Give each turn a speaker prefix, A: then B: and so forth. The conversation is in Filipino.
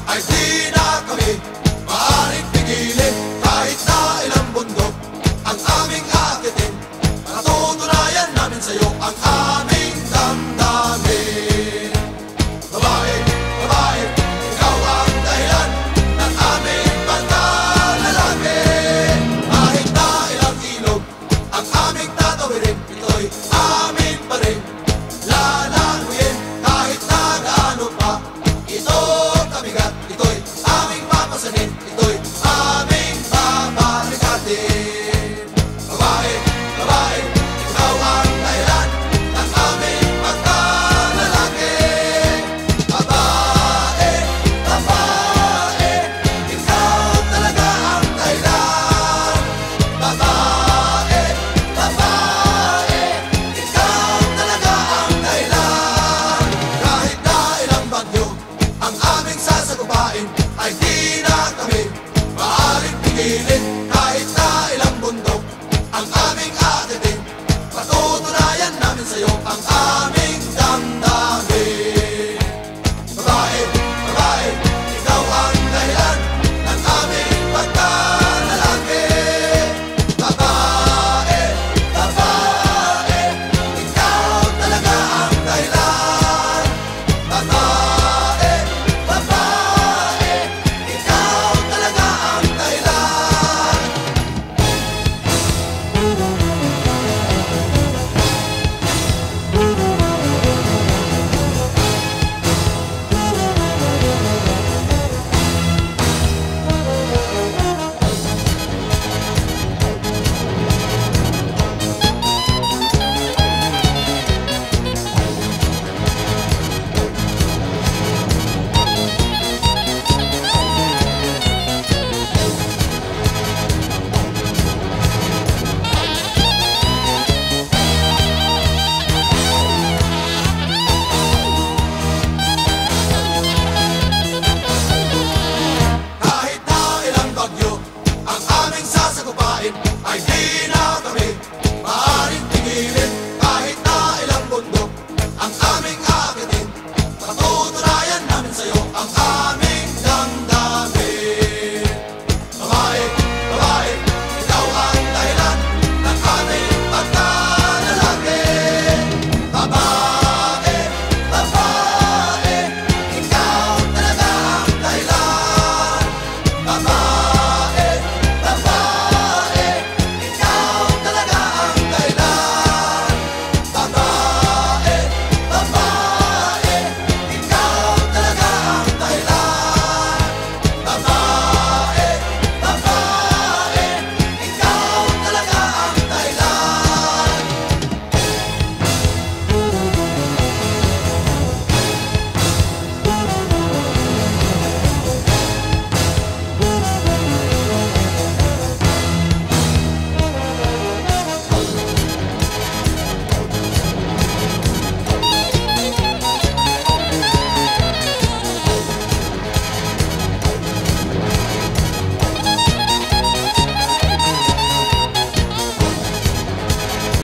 A: ay di na kami maaaring pigilin. Kahit na ilang bundok ang aming akitin, matutunayan namin sa'yo ang aming damdamin. Babae, babae, ikaw ang dahilan ng aming pagkalalaki. Kahit na ilang ilog ang aming tatawirin, ito'y amin pa rin lalanguyin. Kahit na gaano pa ito kabigat, ito'y aming papasanin, ito'y aming babalikatin. Babae, babae, ikaw ang dahilan ng aming pagkalalaki. Babae, babae, ikaw talaga ang dahilan. Babae, babae, ikaw talaga ang dahilan. Kahit na ilang bagyo ang aming sasagupain, ay di na kami maaaring pigilin. Kahit na ilang bundok ang aming akitin, patutunayan namin sa'yo ang aming damdamin. Babae, babae, ikaw ang dahilan ng aming pagkalalaki. Babae, babae, ikaw talaga ang dahilan. Babae,